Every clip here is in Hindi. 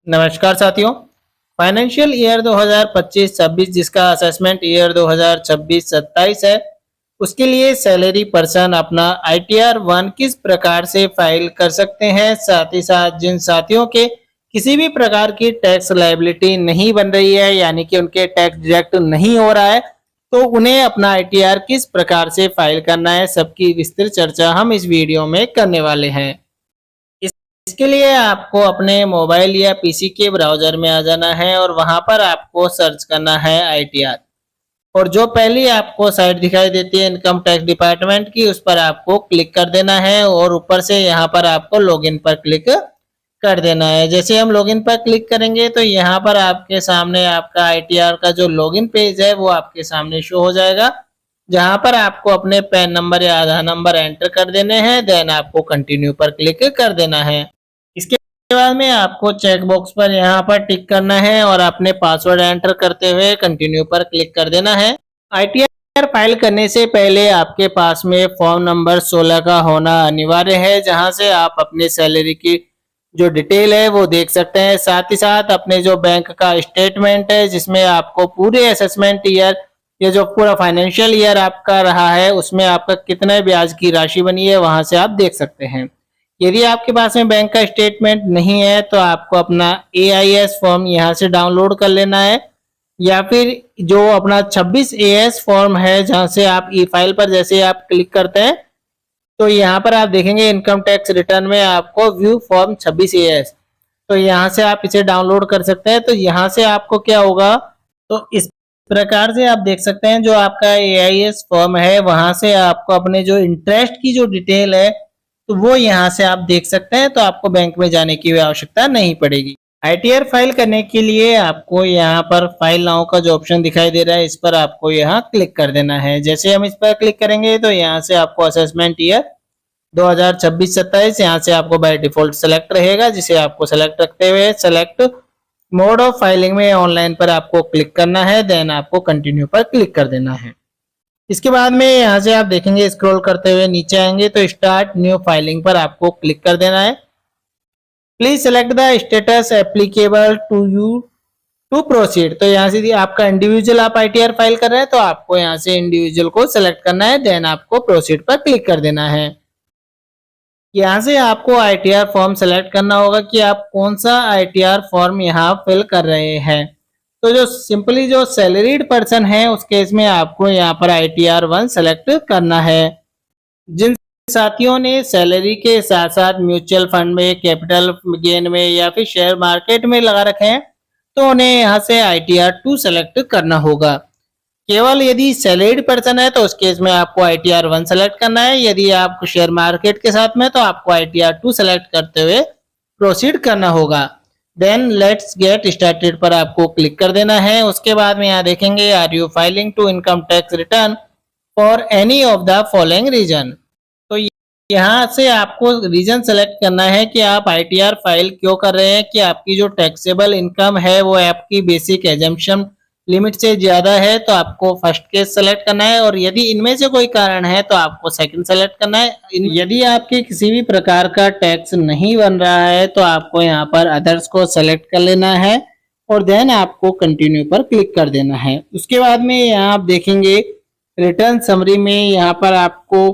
नमस्कार साथियों। फाइनेंशियल ईयर 2025-26 जिसका असेसमेंट ईयर 2026-27 है, उसके लिए सैलरी पर्सन अपना ITR 1 किस प्रकार से फाइल कर सकते हैं। साथ ही साथ जिन साथियों के किसी भी प्रकार की टैक्स लायबिलिटी नहीं बन रही है, यानी कि उनके टैक्स डिडक्ट नहीं हो रहा है, तो उन्हें अपना ITR किस प्रकार से फाइल करना है, सबकी विस्तृत चर्चा हम इस वीडियो में करने वाले हैं। इसके लिए आपको अपने मोबाइल या पीसी के ब्राउजर में आ जाना है और वहां पर आपको सर्च करना है ITR। और जो पहली आपको साइट दिखाई देती है इनकम टैक्स डिपार्टमेंट की, उस पर आपको क्लिक कर देना है और ऊपर से यहाँ पर आपको लॉगिन पर क्लिक कर देना है। जैसे हम लॉगिन पर क्लिक करेंगे तो यहाँ पर आपके सामने आपका ITR का जो लॉगिन पेज है वो आपके सामने शो हो जाएगा, जहां पर आपको अपने पैन नंबर या आधार नंबर एंटर कर देने हैं। देन आपको कंटिन्यू पर क्लिक कर देना है। इसके बाद में आपको चेक बॉक्स पर यहाँ पर टिक करना है और अपने पासवर्ड एंटर करते हुए कंटिन्यू पर क्लिक कर देना है। ITR फाइल करने से पहले आपके पास में फॉर्म नंबर 16 का होना अनिवार्य है, जहां से आप अपने सैलरी की जो डिटेल है वो देख सकते हैं। साथ ही साथ अपने जो बैंक का स्टेटमेंट है, जिसमें आपको पूरे असेसमेंट ईयर, ये जो पूरा फाइनेंशियल ईयर आपका रहा है, उसमें आपका कितने ब्याज की राशि बनी है, वहां से आप देख सकते हैं। यदि आपके पास में बैंक का स्टेटमेंट नहीं है तो आपको अपना AIS फॉर्म यहाँ से डाउनलोड कर लेना है, या फिर जो अपना 26 AS फॉर्म है, जहां से आप ई फाइल पर जैसे आप क्लिक करते हैं तो यहाँ पर आप देखेंगे इनकम टैक्स रिटर्न में आपको व्यू फॉर्म 26 AS, तो यहाँ से आप इसे डाउनलोड कर सकते हैं। तो यहाँ से आपको क्या होगा, तो इस प्रकार से आप देख सकते हैं जो आपका AIS फॉर्म है, वहां से आपको अपने जो इंटरेस्ट की जो डिटेल है तो वो यहाँ से आप देख सकते हैं। तो आपको बैंक में जाने की आवश्यकता नहीं पड़ेगी। ITR फाइल करने के लिए आपको यहाँ पर फाइल नाउ का जो ऑप्शन दिखाई दे रहा है, इस पर आपको यहाँ क्लिक कर देना है। जैसे हम इस पर क्लिक करेंगे तो यहाँ से आपको असेसमेंट ईयर 2026-27 यहाँ से आपको बाय डिफॉल्ट सेलेक्ट रहेगा, जिसे आपको सेलेक्ट रखते हुए सेलेक्ट मोड ऑफ फाइलिंग में ऑनलाइन पर आपको क्लिक करना है। देन आपको कंटिन्यू पर क्लिक कर देना है। इसके बाद में यहाँ से आप देखेंगे स्क्रॉल करते हुए नीचे आएंगे तो स्टार्ट न्यू फाइलिंग पर आपको क्लिक कर देना है। Please select the status applicable to you to proceed. तो यहाँ से आपका इंडिविजुअल आप ITR फाइल कर रहे हैं तो आपको यहाँ से इंडिविजुअल को सेलेक्ट करना है। देन आपको प्रोसीड पर क्लिक कर देना है। यहाँ से आपको ITR फॉर्म सेलेक्ट करना होगा कि आप कौन सा ITR फॉर्म यहाँ फिल कर रहे हैं। तो जो सिंपली जो सैलरीड पर्सन है उस केस में आपको यहाँ पर ITR 1 सेलेक्ट करना है। जिन साथियों ने सैलरी के साथ साथ म्यूचुअल फंड में, कैपिटल गेन में या फिर शेयर मार्केट में लगा रखे हैं तो उन्हें यहाँ से ITR 2 सेलेक्ट करना होगा। केवल यदि सैलरीड पर्सन है तो उस केस में आपको ITR 1 सेलेक्ट करना है। यदि आप शेयर मार्केट के साथ में तो आपको ITR 2 सेलेक्ट करते हुए प्रोसीड करना होगा। देन लेट्स गेट स्टार्टेड पर आपको क्लिक कर देना है। उसके बाद में यहाँ देखेंगे are you filing to income tax return for any of the following reason. तो यहाँ से आपको रीजन सेलेक्ट करना है कि आप ITR फाइल क्यों कर रहे हैं, कि आपकी जो टैक्सेबल इनकम है वो आपकी बेसिक एजम्पशन लिमिट से ज्यादा है तो आपको फर्स्ट केस सेलेक्ट करना है, और यदि इनमें से कोई कारण है तो आपको सेकंड सेलेक्ट करना है। यदि आपके किसी भी प्रकार का टैक्स नहीं बन रहा है तो आपको यहाँ पर अदर्स को सेलेक्ट कर लेना है और देन आपको कंटिन्यू पर क्लिक कर देना है। उसके बाद में यहाँ आप देखेंगे रिटर्न समरी में यहाँ पर आपको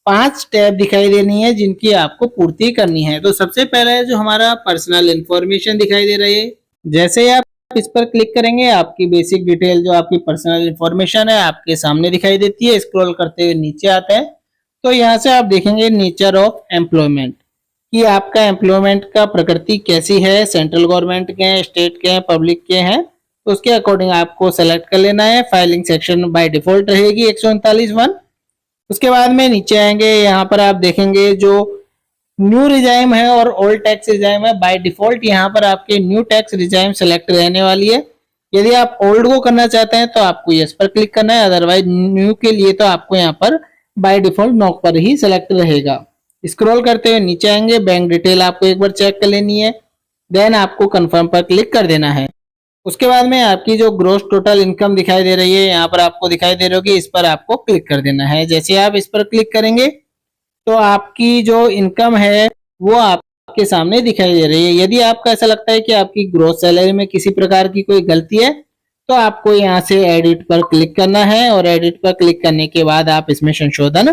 5 टैब दिखाई देनी है जिनकी आपको पूर्ति करनी है। तो सबसे पहले जो हमारा पर्सनल इंफॉर्मेशन दिखाई दे रही है, जैसे आप इस पर क्लिक करेंगे आपकी बेसिक डिटेल जो आपकी पर्सनल इंफॉर्मेशन है आपके सामने दिखाई देती है। स्क्रॉल करते हुए नीचे आते हैं तो यहाँ से आप देखेंगे नेचर ऑफ एम्प्लॉयमेंट, कि आपका एम्प्लॉयमेंट का प्रकृति कैसी है, सेंट्रल गवर्नमेंट के हैं, स्टेट के हैं, पब्लिक के हैं, तो उसके अकॉर्डिंग आपको सेलेक्ट कर लेना है। फाइलिंग सेक्शन बाय डिफॉल्ट रहेगी 139(1). उसके बाद में नीचे आएंगे, यहाँ पर आप देखेंगे जो न्यू रिजाइम है और ओल्ड टैक्स रिजाइम है। बाय डिफॉल्ट यहाँ पर आपके न्यू टैक्स रिजाइम सेलेक्ट रहने वाली है। यदि आप ओल्ड को करना चाहते हैं तो आपको यस पर क्लिक करना है, अदरवाइज न्यू के लिए तो आपको यहाँ पर बाय डिफॉल्ट नो पर ही सेलेक्ट रहेगा। स्क्रॉल करते हुए नीचे आएंगे, बैंक डिटेल आपको एक बार चेक कर लेनी है। देन आपको कंफर्म पर क्लिक कर देना है। उसके बाद में आपकी जो ग्रोस टोटल इनकम दिखाई दे रही है यहाँ पर आपको दिखाई दे रही होगी, इस पर आपको क्लिक कर देना है। जैसे आप इस पर क्लिक करेंगे तो आपकी जो इनकम है वो आप आपके सामने दिखाई दे रही है। यदि आपको ऐसा लगता है कि आपकी ग्रोस सैलरी में किसी प्रकार की कोई गलती है तो आपको यहाँ से एडिट पर क्लिक करना है और एडिट पर क्लिक करने के बाद आप इसमें संशोधन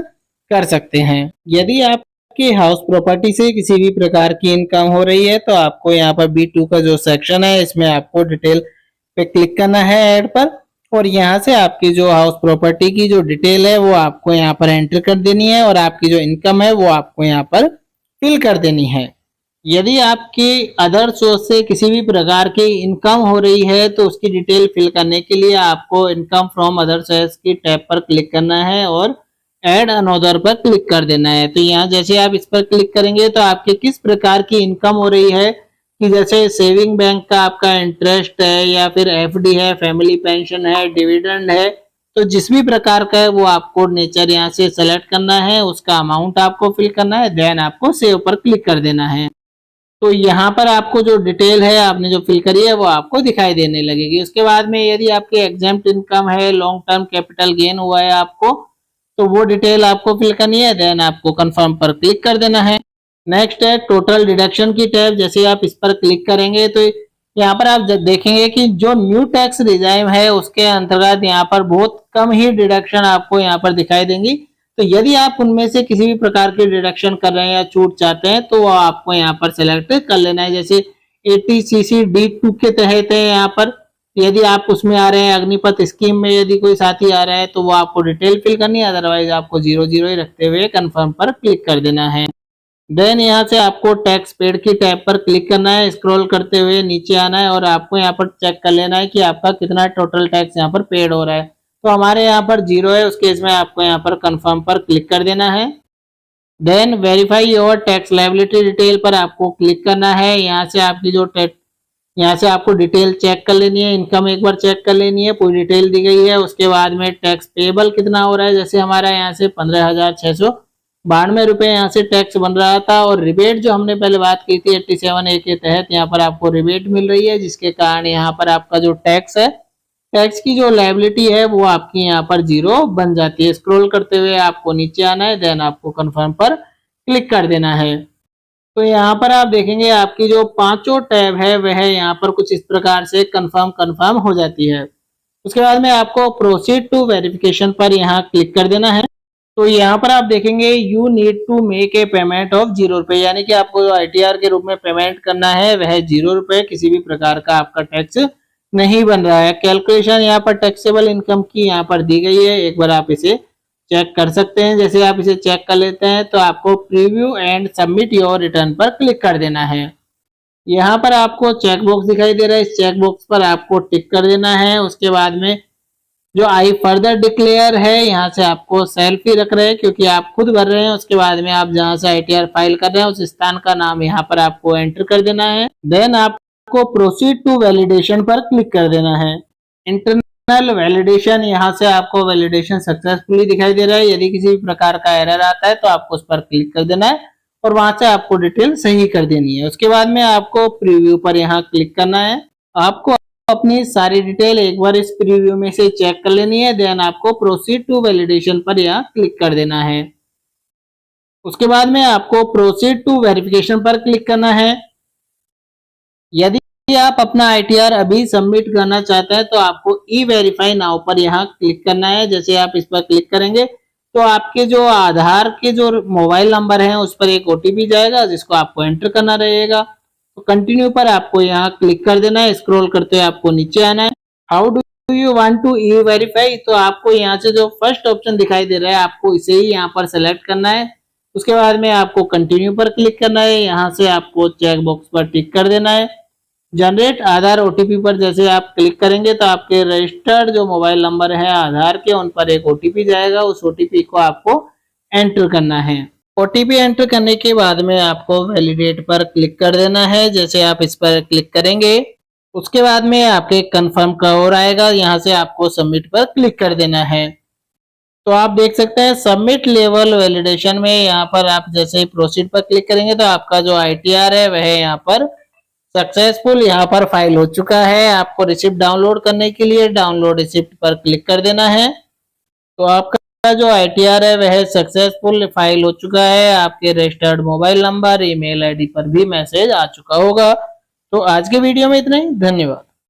कर सकते हैं। यदि आपकी हाउस प्रॉपर्टी से किसी भी प्रकार की इनकम हो रही है तो आपको यहाँ पर B2 का जो सेक्शन है इसमें आपको डिटेल पे क्लिक करना है ऐड पर, और यहाँ से आपकी जो हाउस प्रॉपर्टी की जो डिटेल है वो आपको यहाँ पर एंटर कर देनी है और आपकी जो इनकम है वो आपको यहाँ पर फिल कर देनी है। यदि आपकी अदर सोर्स से किसी भी प्रकार की इनकम हो रही है तो उसकी डिटेल फिल करने के लिए आपको इनकम फ्रॉम अदर सोर्स की टैब पर क्लिक करना है और ऐड अनदर पर क्लिक कर देना है। तो यहाँ जैसे आप इस पर क्लिक करेंगे तो आपके किस प्रकार की इनकम हो रही है, कि जैसे सेविंग बैंक का आपका इंटरेस्ट है या फिर एफडी है, फैमिली पेंशन है, डिविडेंड है, तो जिस भी प्रकार का है वो आपको नेचर यहाँ से सेलेक्ट करना है, उसका अमाउंट आपको फिल करना है, देन आपको सेव पर क्लिक कर देना है। तो यहाँ पर आपको जो डिटेल है आपने जो फिल करी है वो आपको दिखाई देने लगेगी। उसके बाद में यदि आपकी एग्जेम्प्ट इनकम है, लॉन्ग टर्म कैपिटल गेन हुआ है आपको, तो वो डिटेल आपको फिल करनी है, देन आपको कंफर्म पर क्लिक कर देना है। नेक्स्ट है टोटल डिडक्शन की टैब। जैसे आप इस पर क्लिक करेंगे तो यहाँ पर आप देखेंगे कि जो न्यू टैक्स रिजाइम है उसके अंतर्गत यहाँ पर बहुत कम ही डिडक्शन आपको यहाँ पर दिखाई देंगी। तो यदि आप उनमें से किसी भी प्रकार की डिडक्शन कर रहे हैं या छूट चाहते हैं तो वो आपको यहाँ पर सेलेक्ट कर लेना है। जैसे 80cc D2 के तहत है यहाँ पर, यदि आप उसमें आ रहे हैं, अग्निपथ स्कीम में यदि कोई साथी आ रहा है तो वो आपको डिटेल फिल करनी है, अदरवाइज आपको 0 0 ही रखते हुए कंफर्म पर क्लिक कर देना है। देन यहाँ से आपको टैक्स पेड की टैब पर क्लिक करना है, स्क्रॉल करते हुए नीचे आना है और आपको यहाँ पर चेक कर लेना है कि आपका कितना टोटल टैक्स यहाँ पर पेड हो रहा है। तो हमारे यहाँ पर 0 है, उस केस में आपको यहाँ पर कंफर्म पर क्लिक कर देना है। Then verify your tax liability detail पर आपको क्लिक करना है। यहाँ से आपकी जो यहाँ से आपको डिटेल चेक कर लेनी है, इनकम एक बार चेक कर लेनी है, पूरी डिटेल दी गई है। उसके बाद में टैक्स पेबल कितना हो रहा है, जैसे हमारा यहाँ से 15,692 रुपये यहाँ से टैक्स बन रहा था, और रिबेट जो हमने पहले बात की थी 87A के तहत यहाँ पर आपको रिबेट मिल रही है, जिसके कारण यहाँ पर आपका जो टैक्स है, टैक्स की जो लायबिलिटी है वो आपकी यहाँ पर 0 बन जाती है। स्क्रॉल करते हुए आपको नीचे आना है, देन आपको कंफर्म पर क्लिक कर देना है। तो यहाँ पर आप देखेंगे आपकी जो पांचों टैब है वह यहाँ पर कुछ इस प्रकार से कंफर्म हो जाती है। उसके बाद में आपको प्रोसीड टू वेरिफिकेशन पर यहाँ क्लिक कर देना है। तो यहाँ पर आप देखेंगे you need to make a payment of 0 रुपए, यानी कि आपको जो ITR के रूप में पेमेंट करना है वह 0 रुपए, किसी भी प्रकार का आपका टैक्स नहीं बन रहा है। कैलकुलेशन यहाँ पर टैक्सेबल इनकम की यहाँ पर दी गई है, एक बार आप इसे चेक कर सकते हैं। जैसे आप इसे चेक कर लेते हैं तो आपको preview and submit your return पर क्लिक कर देना है। यहाँ पर आपको चेक बॉक्स दिखाई दे रहा है, इस चेक बॉक्स पर आपको टिक कर देना है। उसके बाद में जो आई फर्दर डिक्लेयर है, यहाँ से आपको सेल्फ ही रख रहे हैं क्योंकि आप खुद भर रहे हैं। उसके बाद में आप जहाँ से ITR फाइल कर रहे हैं उस स्थान का नाम यहाँ पर आपको एंटर कर देना है। देन आपको प्रोसीड टू वैलिडेशन पर क्लिक कर देना है। इंटरनल वैलिडेशन, यहाँ से आपको वैलिडेशन सक्सेसफुली दिखाई दे रहा है। यदि किसी भी प्रकार का एरर आता है तो आपको उस पर क्लिक कर देना है और वहां से आपको डिटेल सही कर देनी है। उसके बाद में आपको प्रीव्यू पर यहाँ क्लिक करना है। आपको अपनी सारी डिटेल एक बार इस प्रीव्यू में से चेक कर लेनी है, देन आपको प्रोसीड टू वैलिडेशन पर यहाँ क्लिक कर देना है। उसके बाद में आपको प्रोसीड टू वेरिफिकेशन पर क्लिक करना है। यदि आप अपना ITR अभी सबमिट करना चाहते हैं तो आपको ई वेरीफाई नाउ पर यहाँ क्लिक करना है। जैसे आप इस पर क्लिक करेंगे तो आपके जो आधार के जो मोबाइल नंबर है उस पर एक OTP जाएगा जिसको आपको एंटर करना रहेगा। तो कंटिन्यू पर आपको यहाँ क्लिक कर देना है। स्क्रॉल करते हुए आपको नीचे आना है। How do you want to e verify, तो आपको यहाँ से जो फर्स्ट ऑप्शन दिखाई दे रहा है आपको इसे ही यहाँ पर सेलेक्ट करना है। उसके बाद में आपको कंटिन्यू पर क्लिक करना है। यहाँ से आपको चेक बॉक्स पर टिक कर देना है। जनरेट आधार OTP पर जैसे आप क्लिक करेंगे तो आपके रजिस्टर्ड जो मोबाइल नंबर है आधार के उन पर एक OTP जाएगा, उस OTP को आपको एंटर करना है। OTP एंटर करने के बाद में आपको वैलिडेट पर क्लिक कर देना है। जैसे आप इस पर क्लिक करेंगे उसके बाद में आपके कंफर्म का और आएगा, यहाँ से आपको सबमिट पर क्लिक कर देना है। तो आप देख सकते हैं सबमिट लेवल वैलिडेशन में यहाँ पर आप जैसे ही प्रोसीड पर क्लिक करेंगे तो आपका जो ITR है वह यहाँ पर सक्सेसफुल यहाँ पर फाइल हो चुका है। आपको रिसिप्ट डाउनलोड करने के लिए डाउनलोड रिसिप्ट पर क्लिक कर देना है। तो आपका जो ITR है वह सक्सेसफुल फाइल हो चुका है। आपके registered mobile number, email ID पर भी मैसेज आ चुका होगा। तो आज के वीडियो में इतना ही। धन्यवाद।